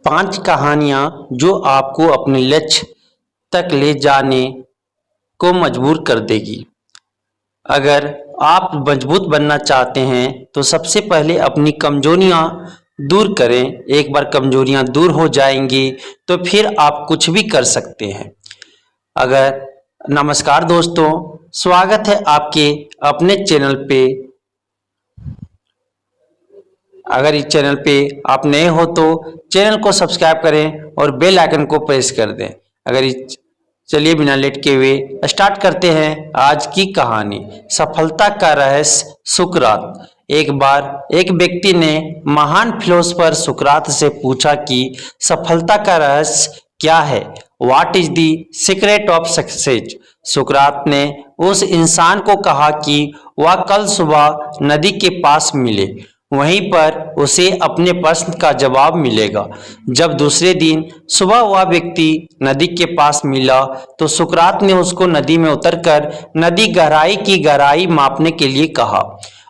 5 कहानियाँ जो आपको अपने लक्ष्य तक ले जाने को मजबूर कर देगी। अगर आप मजबूत बनना चाहते हैं तो सबसे पहले अपनी कमजोरियाँ दूर करें। एक बार कमजोरियाँ दूर हो जाएंगी तो फिर आप कुछ भी कर सकते हैं। नमस्कार दोस्तों, स्वागत है आपके अपने चैनल पे। अगर इस चैनल पे आप नए हो तो चैनल को सब्सक्राइब करें और बेल आइकन को प्रेस कर दें। चलिए बिना लेट के हुए स्टार्ट करते हैं आज की कहानी। सफलता का रहस्य। सुकरात। एक बार एक व्यक्ति ने महान फिलोसोफर सुकरात से पूछा कि सफलता का रहस्य क्या है? What is the secret of success? सुकरात ने उस इंसान को कहा कि वह कल सुबह नदी के पास मिले, वहीं पर उसे अपने प्रश्न का जवाब मिलेगा। जब दूसरे दिन सुबह वह व्यक्ति नदी के पास मिला तो सुकरात ने उसको नदी में उतरकर नदी गहराई की गहराई मापने के लिए कहा।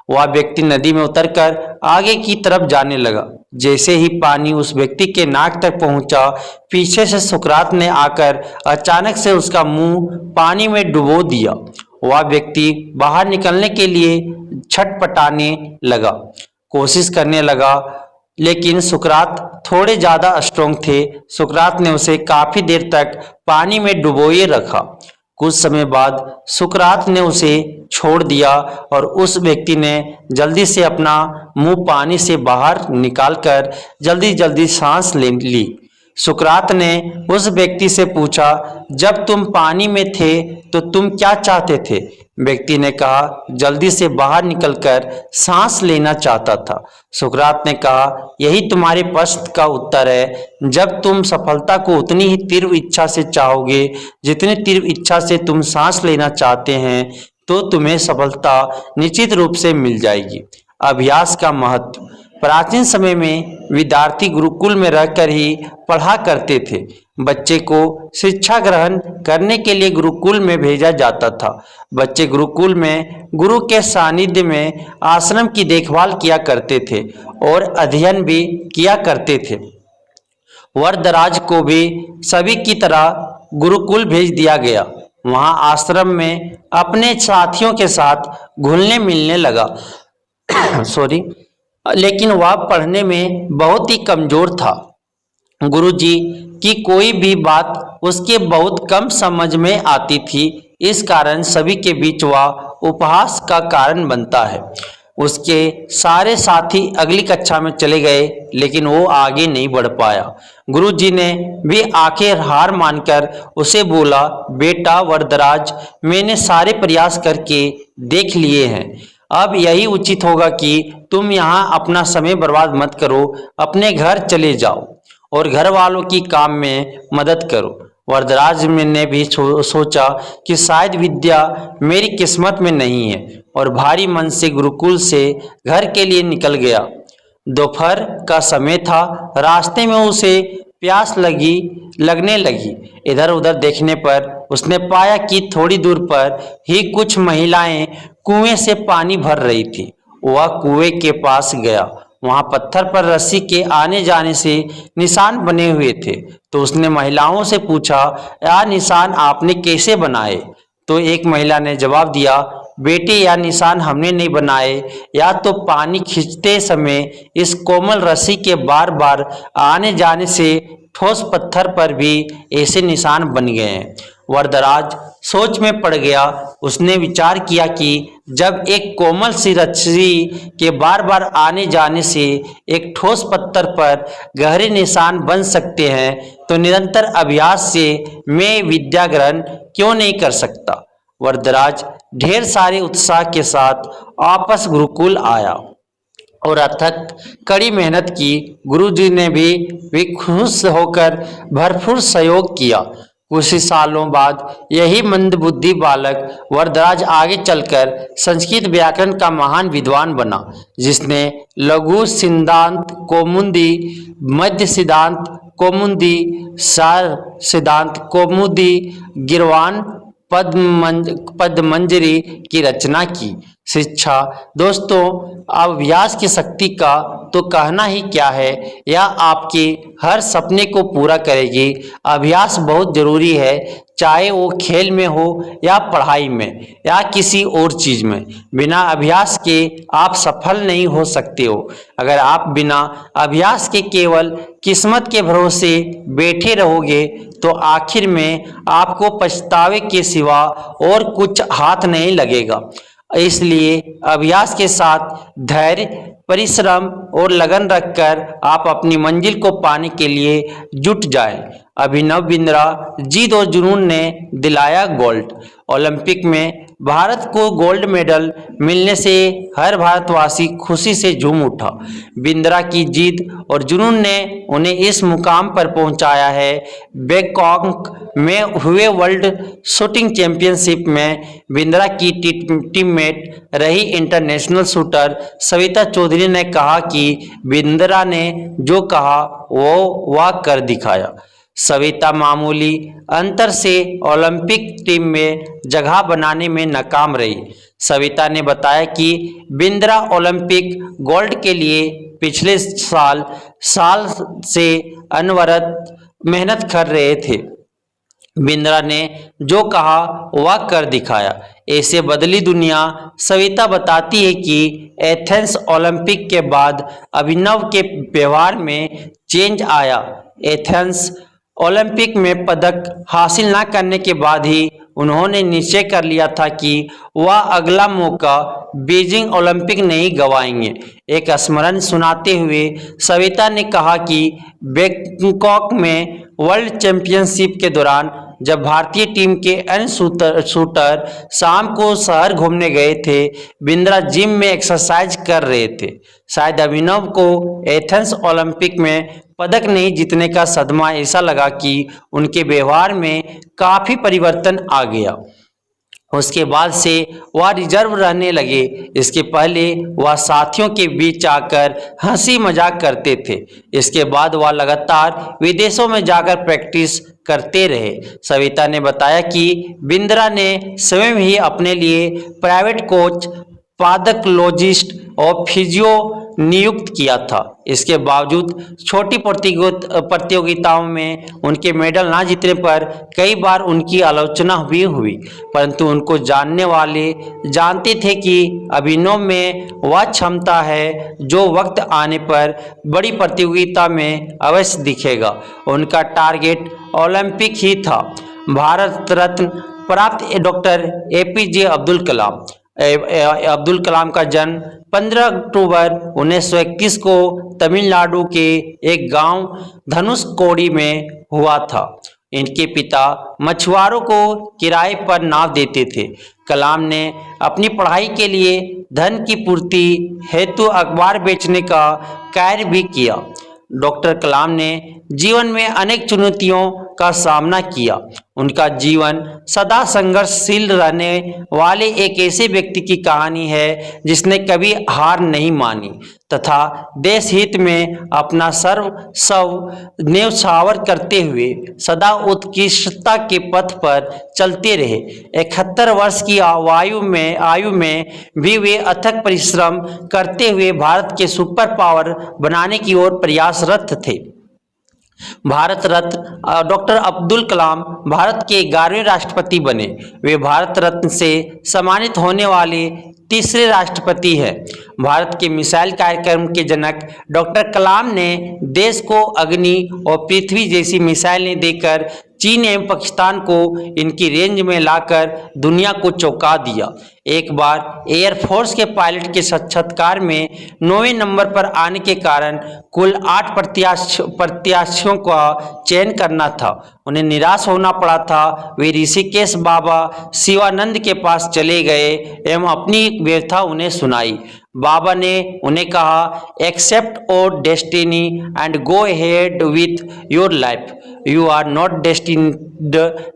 वह व्यक्ति नदी में उतरकर आगे की तरफ जाने लगा। जैसे ही पानी उस व्यक्ति के नाक तक पहुंचा, पीछे से सुकरात ने आकर अचानक से उसका मुंह पानी में डुबो दिया। वह व्यक्ति बाहर निकलने के लिए छटपटाने लगा, कोशिश करने लगा, लेकिन सुकरात थोड़े ज्यादा स्ट्रोंग थे। सुकरात ने उसे काफी देर तक पानी में डुबोए रखा। कुछ समय बाद सुकरात ने उसे छोड़ दिया और उस व्यक्ति ने जल्दी से अपना मुंह पानी से बाहर निकालकर जल्दी जल्दी सांस ले ली। सुकरात ने उस व्यक्ति से पूछा, जब तुम पानी में थे तो तुम क्या चाहते थे? व्यक्ति ने कहा, जल्दी से बाहर निकलकर सांस लेना चाहता था। सुकरात ने कहा, यही तुम्हारे प्रश्न का उत्तर है। जब तुम सफलता को उतनी ही तीव्र इच्छा से चाहोगे जितनी तीव्र इच्छा से तुम सांस लेना चाहते हैं, तो तुम्हें सफलता निश्चित रूप से मिल जाएगी। अभ्यास का महत्व। प्राचीन समय में विद्यार्थी गुरुकुल में रहकर ही पढ़ा करते थे। बच्चे को शिक्षा ग्रहण करने के लिए गुरुकुल में भेजा जाता था। बच्चे गुरुकुल में गुरु के सानिध्य में आश्रम की देखभाल किया करते थे और अध्ययन भी किया करते थे। वरदराज को भी सभी की तरह गुरुकुल भेज दिया गया। वहां आश्रम में अपने साथियों के साथ घुलने मिलने लगा लेकिन वह पढ़ने में बहुत ही कमजोर था। गुरुजी की कोई भी बात उसके बहुत कम समझ में आती थी। इस कारण सभी के बीच वह उपहास का कारण बनता है। उसके सारे साथी अगली कक्षा में चले गए, लेकिन वो आगे नहीं बढ़ पाया। गुरुजी ने भी आखिर हार मानकर उसे बोला, बेटा वरदराज, मैंने सारे प्रयास करके देख लिए हैं। अब यही उचित होगा कि तुम यहाँ अपना समय बर्बाद मत करो, अपने घर चले जाओ और घर वालों की काम में मदद करो। वरदराज ने भी सोचा कि शायद विद्या मेरी किस्मत में नहीं है और भारी मन से गुरुकुल से घर के लिए निकल गया। दोपहर का समय था। रास्ते में उसे प्यास लगने लगी। इधर उधर देखने पर उसने पाया कि थोड़ी दूर पर ही कुछ महिलाएं कुएं से पानी भर रही थी। वह कुएं के पास गया। वहां पत्थर पर रस्सी के आने जाने से निशान बने हुए थे। तो उसने महिलाओं से पूछा, यह निशान आपने कैसे बनाए? तो एक महिला ने जवाब दिया, बेटे, यह निशान हमने नहीं बनाए, या तो पानी खींचते समय इस कोमल रस्सी के बार बार आने जाने से ठोस पत्थर पर भी ऐसे निशान बन गए हैं। वरदराज सोच में पड़ गया। उसने विचार किया कि जब एक कोमल सी रस्सी के बार बार आने जाने से एक ठोस पत्थर पर गहरे निशान बन सकते हैं, तो निरंतर अभ्यास से मैं विद्या ग्रहण क्यों नहीं कर सकता। वरदराज ढेर सारे उत्साह के साथ वापस गुरुकुल आया और अथक कड़ी मेहनत की। गुरुजी ने भी खुश होकर भरपूर सहयोग किया। कुछ ही सालों बाद यही मंदबुद्धि बालक वरदराज आगे चलकर संस्कृत व्याकरण का महान विद्वान बना, जिसने लघु सिद्धांत कौमुदी, मध्य सिद्धांत कौमुदी, सार सिद्धांत कौमुदी, गिरवान पदमंजरी की रचना की। शिक्षा। दोस्तों, अभ्यास की शक्ति का तो कहना ही क्या है, यह आपके हर सपने को पूरा करेगी। अभ्यास बहुत जरूरी है, चाहे वो खेल में हो या पढ़ाई में या किसी और चीज में। बिना अभ्यास के आप सफल नहीं हो सकते हो। अगर आप बिना अभ्यास के केवल किस्मत के भरोसे बैठे रहोगे तो आखिर में आपको पछतावे के सिवा और कुछ हाथ नहीं लगेगा। इसलिए अभ्यास के साथ धैर्य, परिश्रम और लगन रखकर आप अपनी मंजिल को पाने के लिए जुट जाएं। अभिनव बिंद्रा जिद और जुनून ने दिलाया गोल्ड। ओलंपिक में भारत को गोल्ड मेडल मिलने से हर भारतवासी खुशी से झूम उठा। बिंद्रा की जिद और जुनून ने उन्हें इस मुकाम पर पहुंचाया है। बैंकॉक में हुए वर्ल्ड शूटिंग चैंपियनशिप में बिंद्रा की टीममेट रही इंटरनेशनल शूटर सविता चौधरी ने कहा कि बिंद्रा ने जो कहा वो वह कर दिखाया। सविता मामूली अंतर से ओलंपिक टीम में जगह बनाने में नाकाम रही। सविता ने बताया कि बिंद्रा ओलंपिक गोल्ड के लिए पिछले साल से अनवरत मेहनत कर रहे थे। बिंद्रा ने जो कहा वह कर दिखाया। ऐसे बदली दुनिया। सविता बताती है कि एथेंस ओलंपिक के बाद अभिनव के व्यवहार में चेंज आया। एथेंस ओलंपिक में पदक हासिल न करने के बाद ही उन्होंने निश्चय कर लिया था कि वह अगला मौका बीजिंग ओलंपिक नहीं गंवाएंगे। एक स्मरण सुनाते हुए सविता ने कहा कि बैंकॉक में वर्ल्ड चैंपियनशिप के दौरान जब भारतीय टीम के अन्य शूटर शाम को शहर घूमने गए थे, बिंद्रा जिम में एक्सरसाइज कर रहे थे। शायद अभिनव को एथेंस ओलंपिक में पदक नहीं जीतने का सदमा ऐसा लगा कि उनके व्यवहार में काफी परिवर्तन आ गया। उसके बाद से वह रिजर्व रहने लगे। इसके पहले वह साथियों के बीच आकर हंसी मजाक करते थे। इसके बाद वह लगातार विदेशों में जाकर प्रैक्टिस करते रहे। सविता ने बताया कि बिंद्रा ने स्वयं ही अपने लिए प्राइवेट कोच, पादकलॉजिस्ट और फिजियो नियुक्त किया था। इसके बावजूद छोटी प्रतियोगिताओं में उनके मेडल ना जीतने पर कई बार उनकी आलोचना भी हुई, परंतु उनको जानने वाले जानते थे कि अभिनव में वह क्षमता है जो वक्त आने पर बड़ी प्रतियोगिता में अवश्य दिखेगा। उनका टारगेट ओलंपिक ही था। भारत रत्न प्राप्त डॉक्टर APJ अब्दुल कलाम का जन्म 15 अक्टूबर 1921 को तमिलनाडु के एक गांव धनुषकोडी में हुआ था। इनके पिता मछुआरों को किराए पर नाव देते थे। कलाम ने अपनी पढ़ाई के लिए धन की पूर्ति हेतु अखबार बेचने का कार्य भी किया। डॉक्टर कलाम ने जीवन में अनेक चुनौतियों का सामना किया। उनका जीवन सदा संघर्षशील रहने वाले एक ऐसे व्यक्ति की कहानी है जिसने कभी हार नहीं मानी तथा देश हित में अपना सर्वस्व न्यौछावर करते हुए सदा उत्कृष्टता के पथ पर चलते रहे। 71 वर्ष की आयु में भी वे अथक परिश्रम करते हुए भारत के सुपर पावर बनाने की ओर प्रयासरत थे। भारत रत्न डॉक्टर अब्दुल कलाम भारत के 11वें राष्ट्रपति बने। वे भारत रत्न से सम्मानित होने वाले तीसरे राष्ट्रपति हैं। भारत के मिसाइल कार्यक्रम के जनक डॉक्टर कलाम ने देश को अग्नि और पृथ्वी जैसी मिसाइलें देकर चीन एवं पाकिस्तान को इनकी रेंज में लाकर दुनिया को चौंका दिया। एक बार एयरफोर्स के पायलट के साक्षात्कार में 9वें नंबर पर आने के कारण कुल 8 प्रत्याशियों का चयन करना था। उन्हें निराश होना पड़ा था। वे ऋषिकेश बाबा शिवानंद के पास चले गए एवं अपनी व्यथा उन्हें सुनाई। बाबा ने उन्हें कहा, एक्सेप्ट और destiny and go ahead with your life. You are not destined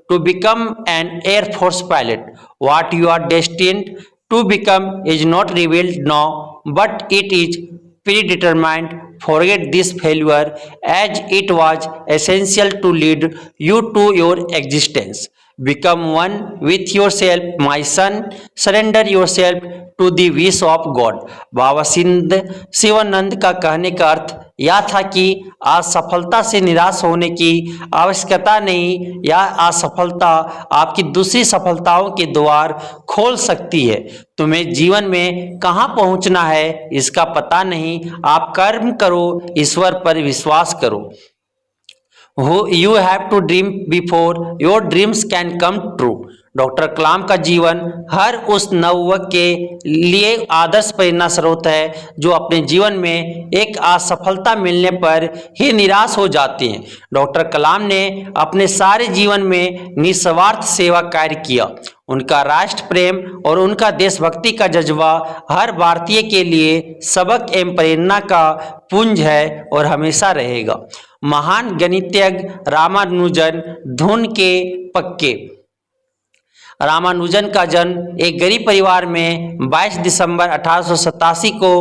to become an Air Force pilot. What you are destined to become is not revealed now, but it is predetermined. Forget this failure as it was essential to lead you to your existence. Become one with yourself, my son. Surrender yourself to the wish of God. बाबा शिवानंद का कहने का अर्थ यह था कि असफलता से निराश होने की आवश्यकता नहीं, या असफलता आपकी दूसरी सफलताओं के द्वार खोल सकती है। तुम्हें जीवन में कहाँ पहुँचना है इसका पता नहीं, आप कर्म करो, ईश्वर पर विश्वास करो। You have to dream before your dreams can come true. Doctor Kalam का जीवन हर उस नवयुवक के लिए आदर्श प्रेरणा स्रोत है जो अपने जीवन में एक असफलता मिलने पर ही निराश हो जाते हैं। डॉक्टर कलाम ने अपने सारे जीवन में निस्वार्थ सेवा कार्य किया। उनका राष्ट्र प्रेम और उनका देशभक्ति का जज्बा हर भारतीय के लिए सबक एवं प्रेरणा का पुंज है और हमेशा रहेगा। महान गणितज्ञ रामानुजन धुन के पक्के। रामानुजन का जन्म एक गरीब परिवार में 22 दिसंबर 1887 को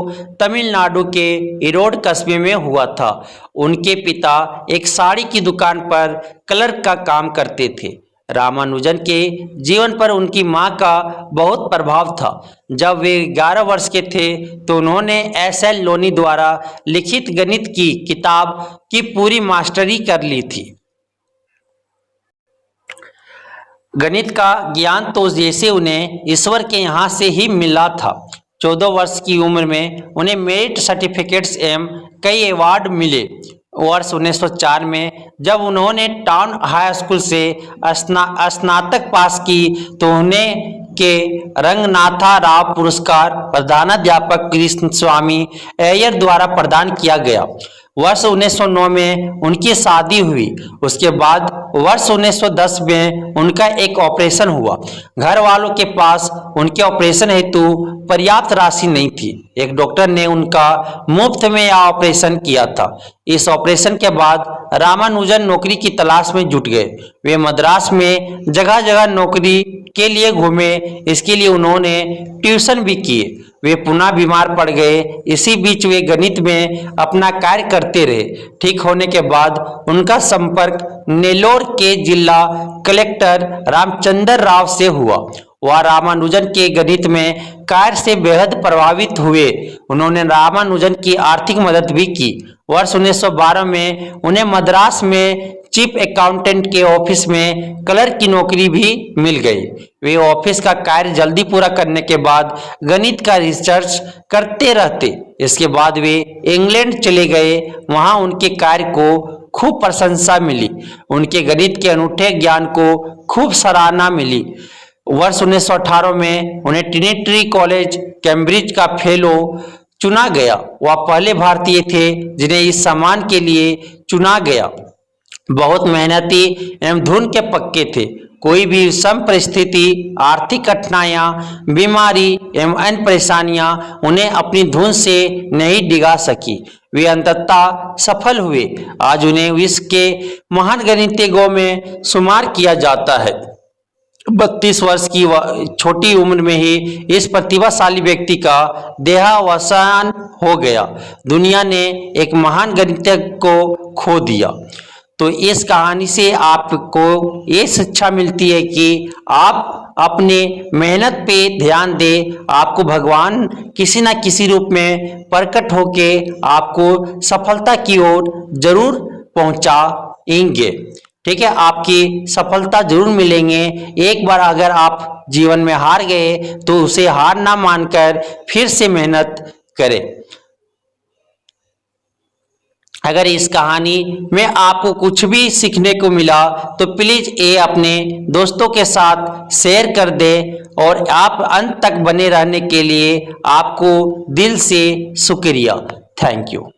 तमिलनाडु के ईरोड कस्बे में हुआ था। उनके पिता एक साड़ी की दुकान पर क्लर्क का काम करते थे। रामानुजन के जीवन पर उनकी मां का बहुत प्रभाव था। जब वे 11 वर्ष के थे तो उन्होंने एस.एल. लोनी द्वारा लिखित गणित की किताब की पूरी मास्टरी कर ली थी। गणित का ज्ञान तो जैसे उन्हें ईश्वर के यहाँ से ही मिला था। 14 वर्ष की उम्र में उन्हें मेरिट सर्टिफिकेट्स एवं कई अवार्ड मिले। वर्ष 1904 में जब उन्होंने टाउन हाई स्कूल से स्नातक पास की तो उन्हें के रंगनाथा राव पुरस्कार प्रधानाध्यापक कृष्ण स्वामी अय्यर द्वारा प्रदान किया गया। वर्ष 1909 में उनकी शादी हुई। उसके बाद वर्ष 1910 में उनका एक ऑपरेशन हुआ। घर वालों के पास उनके ऑपरेशन हेतु पर्याप्त राशि नहीं थी। एक डॉक्टर ने उनका मुफ्त में यह ऑपरेशन किया था। इस ऑपरेशन के बाद रामानुजन नौकरी की तलाश में जुट गए। वे मद्रास में जगह जगह नौकरी के लिए घूमे। इसके लिए उन्होंने ट्यूशन भी किए। वे पुनः बीमार पड़ गए। इसी बीच वे गणित में अपना कार्य करते रहे। ठीक होने के बाद उनका संपर्क नेल्लोर के जिला कलेक्टर रामचंद्र राव से हुआ। वह रामानुजन के गणित में कार्य से बेहद प्रभावित हुए। उन्होंने रामानुजन की आर्थिक मदद भी की। वर्ष 1912 में उन्हें मद्रास में चीफ अकाउंटेंट के ऑफिस में क्लर्क की नौकरी भी मिल गई। वे ऑफिस का कार्य जल्दी पूरा करने के बाद गणित का रिसर्च करते रहते। इसके बाद वे इंग्लैंड चले गए। वहां उनके कार्य को खूब प्रशंसा मिली। उनके गणित के अनूठे ज्ञान को खूब सराहना मिली। वर्ष 1918 में उन्हें ट्रिनिटी कॉलेज कैम्ब्रिज का फेलो चुना गया। वह पहले भारतीय थे जिन्हें इस सम्मान के लिए चुना गया। बहुत मेहनती एवं धुन के पक्के थे। कोई भी विषम परिस्थिति, आर्थिक कठिनाइयां, बीमारी एवं अन्य परेशानियां उन्हें अपनी धुन से नहीं डिगा सकी। वे अंततः सफल हुए। आज उन्हें विश्व के महान गणितज्ञों में शुमार किया जाता है। 32 वर्ष की छोटी उम्र में ही इस प्रतिभाशाली व्यक्ति का देहावसान हो गया। दुनिया ने एक महान गणितज्ञ को खो दिया। तो इस कहानी से आपको ये शिक्षा मिलती है कि आप अपने मेहनत पे ध्यान दें। आपको भगवान किसी ना किसी रूप में प्रकट होके आपको सफलता की ओर जरूर पहुंचाएंगे। ठीक है, आपकी सफलता जरूर मिलेंगे। एक बार अगर आप जीवन में हार गए तो उसे हार ना मानकर फिर से मेहनत करें। अगर इस कहानी में आपको कुछ भी सीखने को मिला तो प्लीज ये अपने दोस्तों के साथ शेयर कर दें। और आप अंत तक बने रहने के लिए आपको दिल से शुक्रिया। Thank you.